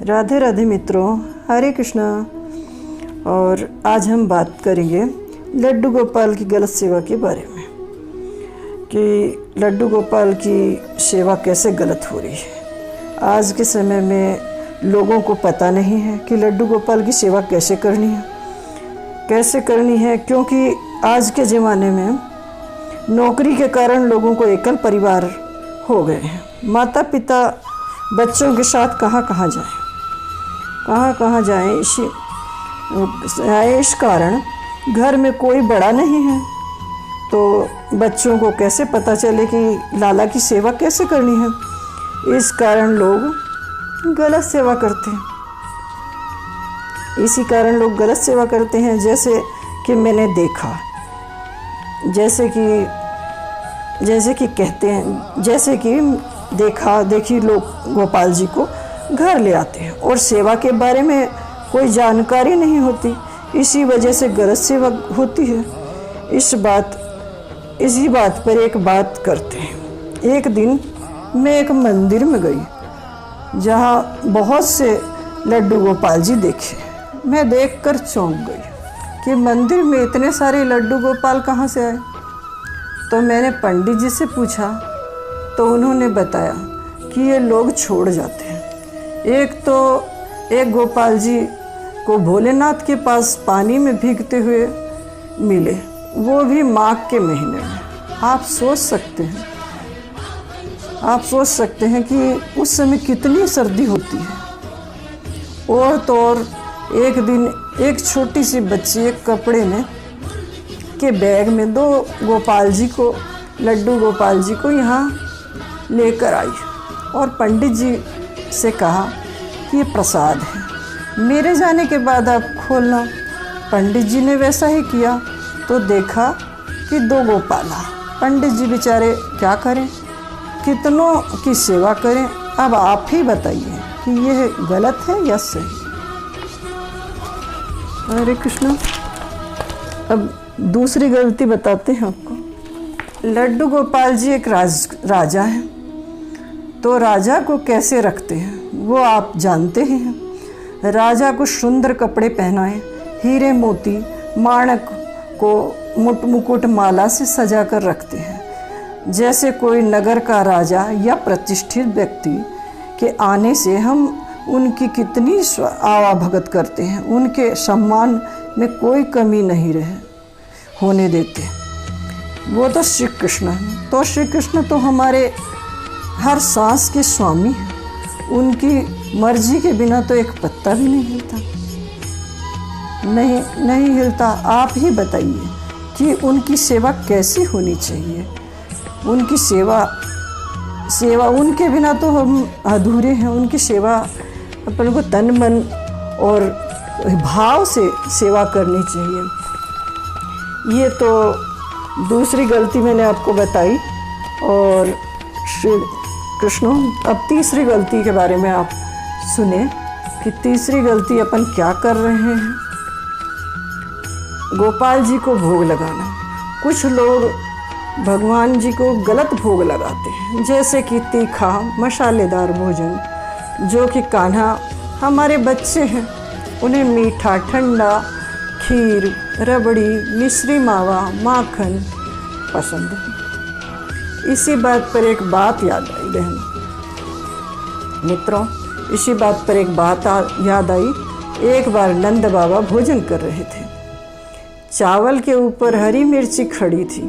राधे राधे मित्रों, हरे कृष्णा। और आज हम बात करेंगे लड्डू गोपाल की गलत सेवा के बारे में कि लड्डू गोपाल की सेवा कैसे गलत हो रही है। आज के समय में लोगों को पता नहीं है कि लड्डू गोपाल की सेवा कैसे करनी है, क्योंकि आज के ज़माने में नौकरी के कारण लोगों को एकल परिवार हो गए हैं। माता पिता बच्चों के साथ कहाँ जाएं, इस कारण घर में कोई बड़ा नहीं है, तो बच्चों को कैसे पता चले कि लाला की सेवा कैसे करनी है। इस कारण लोग गलत सेवा करते हैं। इसी कारण लोग गलत सेवा करते हैं। जैसे कि मैंने देखा, जैसे कि देखी लोग गोपाल जी को घर ले आते हैं और सेवा के बारे में कोई जानकारी नहीं होती। इसी वजह से गलत सेवा होती है। इसी बात पर एक बात करते हैं। एक दिन मैं एक मंदिर में गई जहाँ बहुत से लड्डू गोपाल जी देखे। मैं देखकर चौंक गई कि मंदिर में इतने सारे लड्डू गोपाल कहाँ से आए। तो मैंने पंडित जी से पूछा तो उन्होंने बताया कि ये लोग छोड़ जाते हैं। एक गोपाल जी को भोलेनाथ के पास पानी में भीगते हुए मिले, वो भी माघ के महीने में। आप सोच सकते हैं कि उस समय कितनी सर्दी होती है। और तो और एक दिन एक छोटी सी बच्ची एक कपड़े में के बैग में लड्डू गोपाल जी को यहाँ लेकर आई और पंडित जी से कहा कि ये प्रसाद है, मेरे जाने के बाद आप खोलना। पंडित जी ने वैसा ही किया तो देखा कि 2 गोपाला। पंडित जी बेचारे क्या करें, कितनों की सेवा करें। अब आप ही बताइए कि यह गलत है या सही। हरे कृष्णा। अब दूसरी गलती बताते हैं आपको। लड्डू गोपाल जी एक राजा हैं, तो राजा को कैसे रखते हैं वो आप जानते ही हैं। राजा को सुंदर कपड़े पहनाए, हीरे मोती माणक को मुकुट माला से सजा कर रखते हैं। जैसे कोई नगर का राजा या प्रतिष्ठित व्यक्ति के आने से हम उनकी कितनी आवाभगत करते हैं, उनके सम्मान में कोई कमी नहीं होने देते। वो तो श्री कृष्ण हैं। तो श्री कृष्ण तो हमारे हर सांस के स्वामी हैं। उनकी मर्जी के बिना तो एक पत्ता भी नहीं हिलता। आप ही बताइए कि उनकी सेवा कैसी होनी चाहिए। उनकी सेवा उनके बिना तो हम अधूरे हैं। उनकी सेवा अपन को तन मन और भाव से सेवा करनी चाहिए। ये तो दूसरी गलती मैंने आपको बताई। और श्री कृष्ण, अब तीसरी गलती के बारे में आप सुने कि तीसरी गलती अपन क्या कर रहे हैं। गोपाल जी को भोग लगाना। कुछ लोग भगवान जी को गलत भोग लगाते हैं, जैसे कि तीखा मसालेदार भोजन, जो कि कान्हा हमारे बच्चे हैं, उन्हें मीठा ठंडा खीर रबड़ी मिश्री मावा माखन पसंद है। इसी बात पर एक बात याद आई बहनों मित्रों, एक बार नंद बाबा भोजन कर रहे थे। चावल के ऊपर हरी मिर्ची खड़ी थी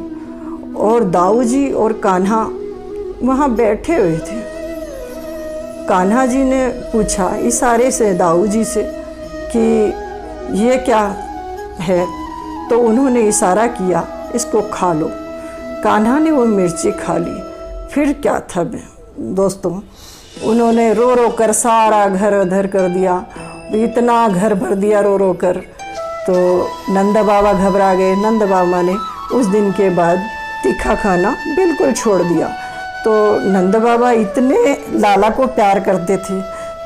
और दाऊ जी और कान्हा वहाँ बैठे हुए थे। कान्हा जी ने पूछा इशारे से दाऊ जी से कि ये क्या है, तो उन्होंने इशारा किया इसको खा लो। कान्हा ने वो मिर्ची खा ली। फिर क्या था दोस्तों, उन्होंने रो कर सारा घर अधर कर दिया। इतना घर भर दिया रो कर, तो नंद बाबा घबरा गए। नंद बाबा ने उस दिन के बाद तीखा खाना बिल्कुल छोड़ दिया। तो नंद बाबा इतने लाला को प्यार करते थे,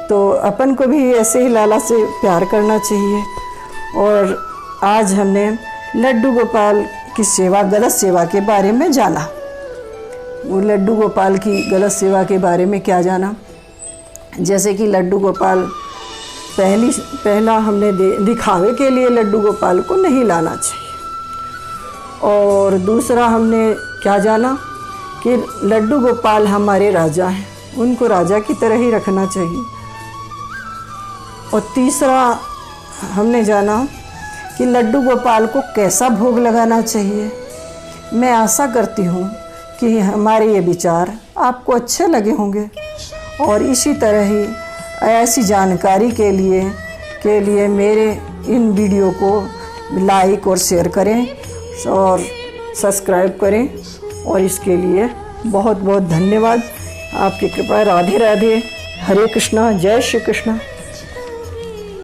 तो अपन को भी ऐसे ही लाला से प्यार करना चाहिए। और आज हमने लड्डू गोपाल की गलत सेवा के बारे में जाना। वो लड्डू गोपाल की गलत सेवा के बारे में क्या जाना, जैसे कि लड्डू गोपाल पहला हमने दिखावे के लिए लड्डू गोपाल को नहीं लाना चाहिए। और दूसरा हमने क्या जाना कि लड्डू गोपाल हमारे राजा हैं, उनको राजा की तरह ही रखना चाहिए। और तीसरा हमने जाना कि लड्डू गोपाल को कैसा भोग लगाना चाहिए। मैं आशा करती हूँ कि हमारे ये विचार आपको अच्छे लगे होंगे और इसी तरह ही ऐसी जानकारी के लिए मेरे इन वीडियो को लाइक और शेयर करें और सब्सक्राइब करें। और इसके लिए बहुत बहुत धन्यवाद। आपकी कृपा। राधे राधे। हरे कृष्णा। जय श्री कृष्ण।